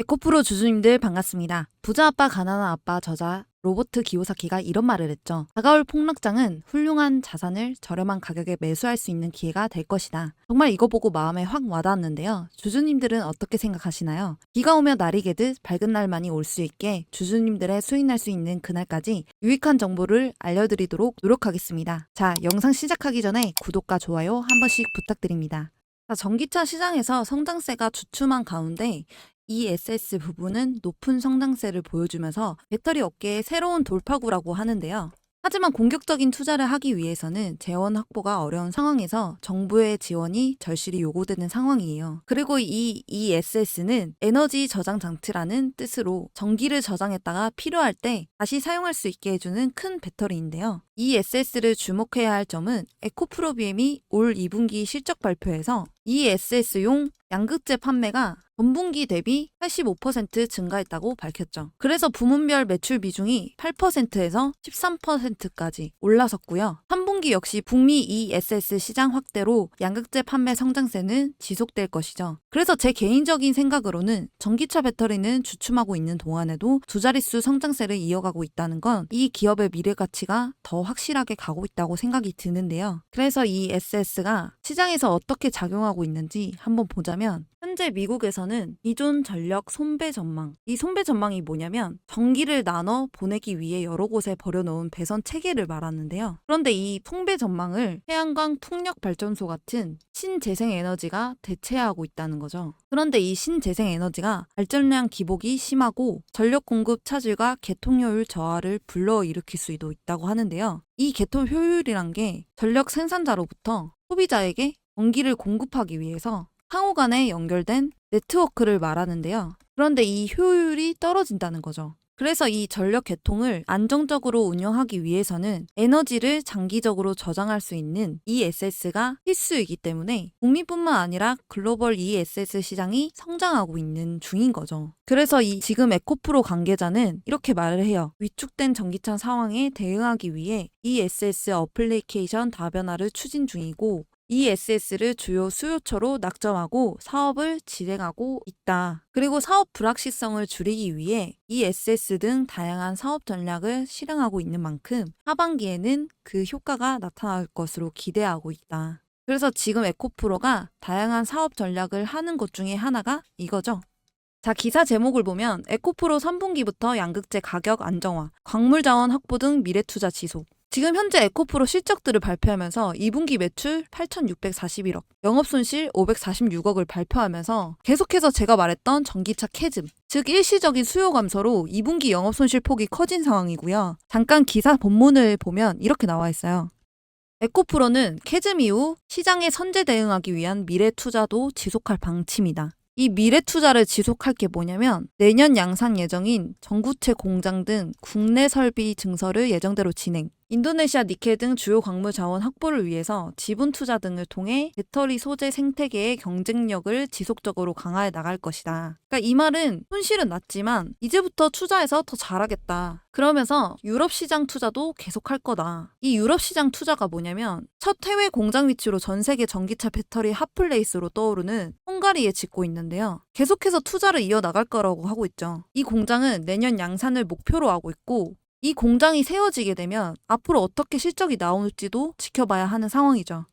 에코프로 주주님들 반갑습니다. 부자 아빠 가난한 아빠 저자 로버트 기요사키가 이런 말을 했죠. 다가올 폭락장은 훌륭한 자산을 저렴한 가격에 매수할 수 있는 기회가 될 것이다. 정말 이거 보고 마음에 확 와닿았는데요. 주주님들은 어떻게 생각하시나요? 비가 오며 날이 개듯 밝은 날만이 올 수 있게 주주님들의 수익 날 수 있는 그날까지 유익한 정보를 알려드리도록 노력하겠습니다. 자, 영상 시작하기 전에 구독과 좋아요 한 번씩 부탁드립니다. 자, 전기차 시장에서 성장세가 주춤한 가운데 ESS 부분은 높은 성장세를 보여주면서 배터리 업계의 새로운 돌파구라고 하는데요. 하지만 공격적인 투자를 하기 위해서는 재원 확보가 어려운 상황에서 정부의 지원이 절실히 요구되는 상황이에요. 그리고 이 ESS는 에너지 저장 장치라는 뜻으로 전기를 저장했다가 필요할 때 다시 사용할 수 있게 해주는 큰 배터리인데요. ESS를 주목해야 할 점은 에코프로비엠이 올 2분기 실적 발표에서 ESS용 양극재 판매가 전분기 대비 85% 증가했다고 밝혔죠. 그래서 부문별 매출 비중이 8%에서 13%까지 올라섰고요. 3분기 역시 북미 ESS 시장 확대로 양극재 판매 성장세는 지속될 것이죠. 그래서 제 개인적인 생각으로는 전기차 배터리는 주춤하고 있는 동안에도 두 자릿수 성장세를 이어가고 있다는 건 이 기업의 미래 가치가 더 확실하게 가고 있다고 생각이 드는데요. 그래서 이 ESS가 시장에서 어떻게 작용하고 있는지 한번 보자면 현재 미국에서는 기존 전력 손배 전망, 이 손배 전망이 뭐냐면 전기를 나눠 보내기 위해 여러 곳에 버려놓은 배선 체계를 말하는데요. 그런데 이 손배 전망을 태양광 풍력 발전소 같은 신재생 에너지가 대체하고 있다는 거죠. 그런데 이 신재생 에너지가 발전량 기복이 심하고 전력 공급 차질과 개통 효율 저하를 불러일으킬 수도 있다고 하는데요. 이 개통 효율이란 게 전력 생산자로부터 소비자에게 전기를 공급하기 위해서 상호 간에 연결된 네트워크를 말하는데요. 그런데 이 효율이 떨어진다는 거죠. 그래서 이 전력 개통을 안정적으로 운영하기 위해서는 에너지를 장기적으로 저장할 수 있는 ESS가 필수이기 때문에 국민뿐만 아니라 글로벌 ESS 시장이 성장하고 있는 중인 거죠. 그래서 이 지금 에코프로 관계자는 이렇게 말을 해요. 위축된 전기차 상황에 대응하기 위해 ESS 어플리케이션 다변화를 추진 중이고 ESS를 주요 수요처로 낙점하고 사업을 진행하고 있다. 그리고 사업 불확실성을 줄이기 위해 ESS 등 다양한 사업 전략을 실행하고 있는 만큼 하반기에는 그 효과가 나타날 것으로 기대하고 있다. 그래서 지금 에코프로가 다양한 사업 전략을 하는 것 중에 하나가 이거죠. 자, 기사 제목을 보면 에코프로 3분기부터 양극재 가격 안정화, 광물자원 확보 등 미래투자 지속. 지금 현재 에코프로 실적들을 발표하면서 2분기 매출 8,641억, 영업손실 546억을 발표하면서 계속해서 제가 말했던 전기차 캐즘, 즉 일시적인 수요 감소로 2분기 영업손실 폭이 커진 상황이고요. 잠깐 기사 본문을 보면 이렇게 나와 있어요. 에코프로는 캐즘 이후 시장에 선제 대응하기 위한 미래 투자도 지속할 방침이다. 이 미래 투자를 지속할 게 뭐냐면 내년 양산 예정인 전구체 공장 등 국내 설비 증설을 예정대로 진행, 인도네시아 니켈 등 주요 광물 자원 확보를 위해서 지분 투자 등을 통해 배터리 소재 생태계의 경쟁력을 지속적으로 강화해 나갈 것이다. 그러니까 이 말은 손실은 났지만 이제부터 투자해서 더 잘하겠다. 그러면서 유럽 시장 투자도 계속할 거다. 이 유럽 시장 투자가 뭐냐면 첫 해외 공장 위치로 전 세계 전기차 배터리 핫플레이스로 떠오르는 헝가리에 짓고 있는데요. 계속해서 투자를 이어나갈 거라고 하고 있죠. 이 공장은 내년 양산을 목표로 하고 있고 이 공장이 세워지게 되면 앞으로 어떻게 실적이 나올지도 지켜봐야 하는 상황이죠.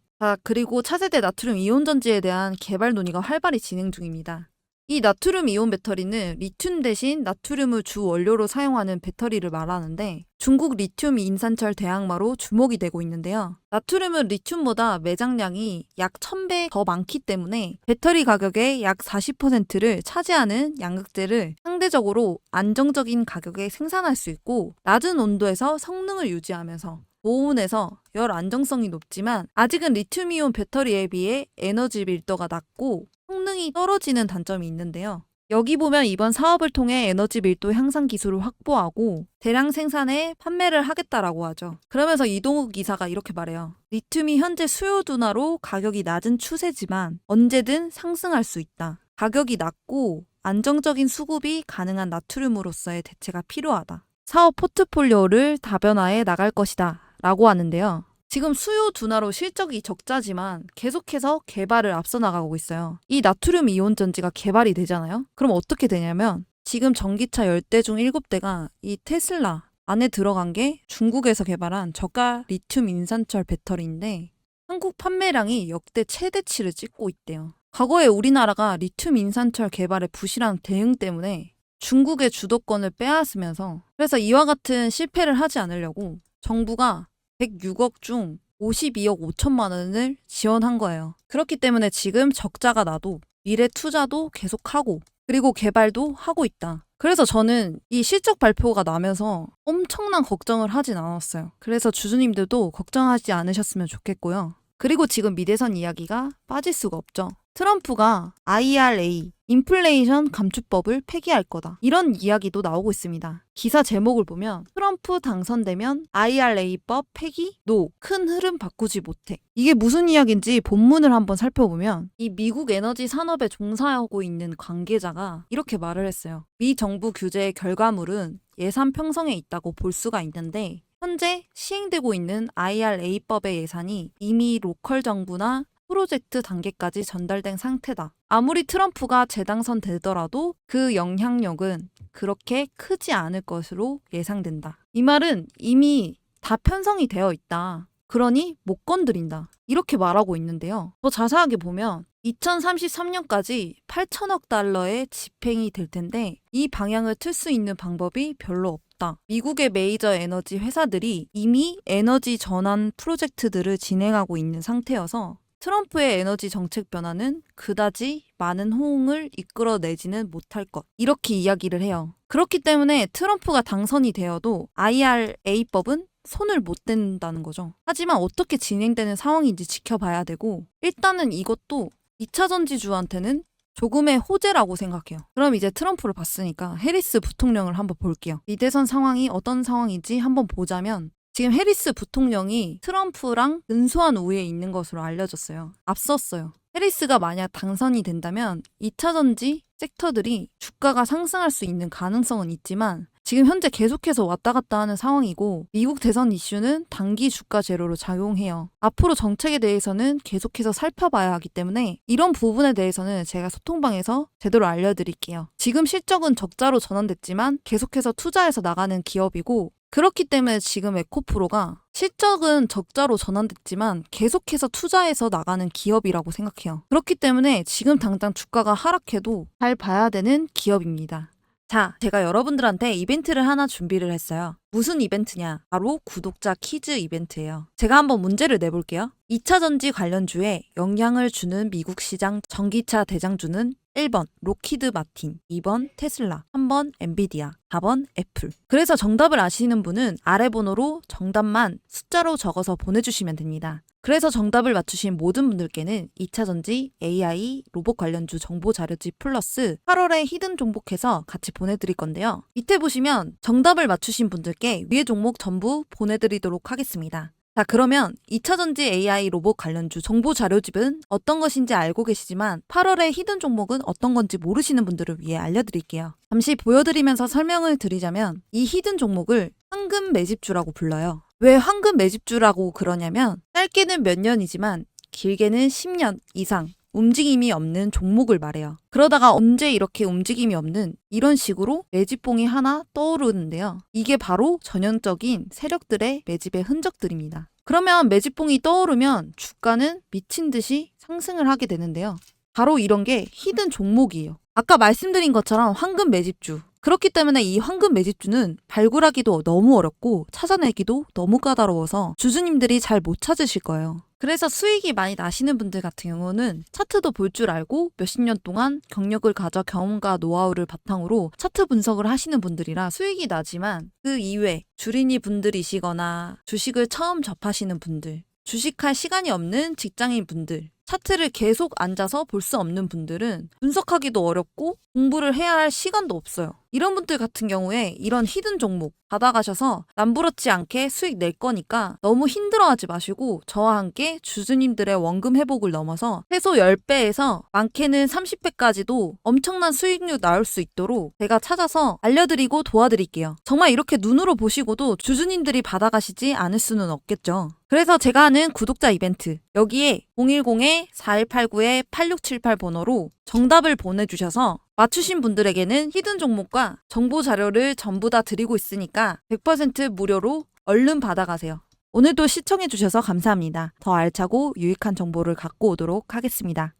그리고 차세대 나트륨 이온 전지에 대한 개발 논의가 활발히 진행 중입니다. 이 나트륨 이온 배터리는 리튬 대신 나트륨을 주 원료로 사용하는 배터리를 말하는데 중국 리튬 인산철 대항마로 주목이 되고 있는데요. 나트륨은 리튬보다 매장량이 약 1000배 더 많기 때문에 배터리 가격의 약 40%를 차지하는 양극재를 상대적으로 안정적인 가격에 생산할 수 있고 낮은 온도에서 성능을 유지하면서 고온에서 열 안정성이 높지만 아직은 리튬이온 배터리에 비해 에너지 밀도가 낮고 성능이 떨어지는 단점이 있는데요. 여기 보면 이번 사업을 통해 에너지 밀도 향상 기술을 확보하고 대량 생산에 판매를 하겠다라고 하죠. 그러면서 이동욱 이사가 이렇게 말해요. 리튬이 현재 수요 둔화로 가격이 낮은 추세지만 언제든 상승할 수 있다. 가격이 낮고 안정적인 수급이 가능한 나트륨으로서의 대체가 필요하다. 사업 포트폴리오를 다변화해 나갈 것이다 라고 하는데요. 지금 수요 둔화로 실적이 적자지만 계속해서 개발을 앞서 나가고 있어요. 이 나트륨 이온 전지가 개발이 되잖아요. 그럼 어떻게 되냐면 지금 전기차 10대 중 7대가 이 테슬라 안에 들어간 게 중국에서 개발한 저가 리튬 인산철 배터리인데 한국 판매량이 역대 최대치를 찍고 있대요. 과거에 우리나라가 리튬 인산철 개발의 부실한 대응 때문에 중국의 주도권을 빼앗으면서 그래서 이와 같은 실패를 하지 않으려고 정부가 106억 중 52억 5천만 원을 지원한 거예요. 그렇기 때문에 지금 적자가 나도 미래 투자도 계속하고 그리고 개발도 하고 있다. 그래서 저는 이 실적 발표가 나면서 엄청난 걱정을 하진 않았어요. 그래서 주주님들도 걱정하지 않으셨으면 좋겠고요. 그리고 지금 미대선 이야기가 빠질 수가 없죠. 트럼프가 IRA, 인플레이션 감축법을 폐기할 거다. 이런 이야기도 나오고 있습니다. 기사 제목을 보면 트럼프 당선되면 IRA법 폐기? 노. 큰 흐름 바꾸지 못해. 이게 무슨 이야기인지 본문을 한번 살펴보면 이 미국 에너지 산업에 종사하고 있는 관계자가 이렇게 말을 했어요. 미 정부 규제의 결과물은 예산 편성에 있다고 볼 수가 있는데 현재 시행되고 있는 IRA법의 예산이 이미 로컬 정부나 프로젝트 단계까지 전달된 상태다. 아무리 트럼프가 재당선되더라도 그 영향력은 그렇게 크지 않을 것으로 예상된다. 이 말은 이미 다 편성이 되어 있다. 그러니 못 건드린다. 이렇게 말하고 있는데요. 더 자세하게 보면 2033년까지 8천억 달러의 집행이 될 텐데 이 방향을 틀 수 있는 방법이 별로 없다. 미국의 메이저 에너지 회사들이 이미 에너지 전환 프로젝트들을 진행하고 있는 상태여서 트럼프의 에너지 정책 변화는 그다지 많은 호응을 이끌어내지는 못할 것. 이렇게 이야기를 해요. 그렇기 때문에 트럼프가 당선이 되어도 IRA법은 손을 못 댄다는 거죠. 하지만 어떻게 진행되는 상황인지 지켜봐야 되고 일단은 이것도 2차 전지주한테는 조금의 호재라고 생각해요. 그럼 이제 트럼프를 봤으니까 해리스 부통령을 한번 볼게요. 미대선 상황이 어떤 상황인지 한번 보자면 지금 해리스 부통령이 트럼프랑 근소한 우위에 있는 것으로 알려졌어요. 앞섰어요. 해리스가 만약 당선이 된다면 2차 전지 섹터들이 주가가 상승할 수 있는 가능성은 있지만 지금 현재 계속해서 왔다 갔다 하는 상황이고 미국 대선 이슈는 단기 주가 제로로 작용해요. 앞으로 정책에 대해서는 계속해서 살펴봐야 하기 때문에 이런 부분에 대해서는 제가 소통방에서 제대로 알려드릴게요. 지금 실적은 적자로 전환됐지만 계속해서 투자해서 나가는 기업이고 그렇기 때문에 지금 에코프로가 실적은 적자로 전환됐지만 계속해서 투자해서 나가는 기업이라고 생각해요. 그렇기 때문에 지금 당장 주가가 하락해도 잘 봐야 되는 기업입니다. 자, 제가 여러분들한테 이벤트를 하나 준비를 했어요. 무슨 이벤트냐? 바로 구독자 퀴즈 이벤트예요. 제가 한번 문제를 내볼게요. 2차 전지 관련주에 영향을 주는 미국 시장 전기차 대장주는 1번 록히드 마틴, 2번 테슬라, 3번 엔비디아, 4번 애플. 그래서 정답을 아시는 분은 아래 번호로 정답만 숫자로 적어서 보내주시면 됩니다. 그래서 정답을 맞추신 모든 분들께는 2차 전지, AI, 로봇 관련주 정보 자료집 플러스 8월에 히든 종목해서 같이 보내드릴 건데요. 밑에 보시면 정답을 맞추신 분들께 위의 종목 전부 보내드리도록 하겠습니다. 자, 그러면 2차 전지 AI 로봇 관련주 정보 자료집은 어떤 것인지 알고 계시지만 8월에 히든 종목은 어떤 건지 모르시는 분들을 위해 알려드릴게요. 잠시 보여드리면서 설명을 드리자면 이 히든 종목을 황금 매집주라고 불러요. 왜 황금 매집주라고 그러냐면 짧게는 몇 년이지만 길게는 10년 이상 움직임이 없는 종목을 말해요. 그러다가 언제 이렇게 움직임이 없는 이런 식으로 매집봉이 하나 떠오르는데요. 이게 바로 전형적인 세력들의 매집의 흔적들입니다. 그러면 매집봉이 떠오르면 주가는 미친 듯이 상승을 하게 되는데요. 바로 이런 게 히든 종목이에요. 아까 말씀드린 것처럼 황금 매집주. 그렇기 때문에 이 황금 매집주는 발굴하기도 너무 어렵고 찾아내기도 너무 까다로워서 주주님들이 잘 못 찾으실 거예요. 그래서 수익이 많이 나시는 분들 같은 경우는 차트도 볼 줄 알고 몇십 년 동안 경력을 가져 경험과 노하우를 바탕으로 차트 분석을 하시는 분들이라 수익이 나지만 그 이외 주린이 분들이시거나 주식을 처음 접하시는 분들, 주식할 시간이 없는 직장인 분들, 차트를 계속 앉아서 볼 수 없는 분들은 분석하기도 어렵고 공부를 해야 할 시간도 없어요. 이런 분들 같은 경우에 이런 히든 종목 받아가셔서 남부럽지 않게 수익 낼 거니까 너무 힘들어하지 마시고 저와 함께 주주님들의 원금 회복을 넘어서 최소 10배에서 많게는 30배까지도 엄청난 수익률 나올 수 있도록 제가 찾아서 알려드리고 도와드릴게요. 정말 이렇게 눈으로 보시고도 주주님들이 받아가시지 않을 수는 없겠죠. 그래서 제가 하는 구독자 이벤트 여기에 010-4189-8678 번호로 정답을 보내주셔서 맞추신 분들에게는 히든 종목과 정보 자료를 전부 다 드리고 있으니까 100% 무료로 얼른 받아가세요. 오늘도 시청해주셔서 감사합니다. 더 알차고 유익한 정보를 갖고 오도록 하겠습니다.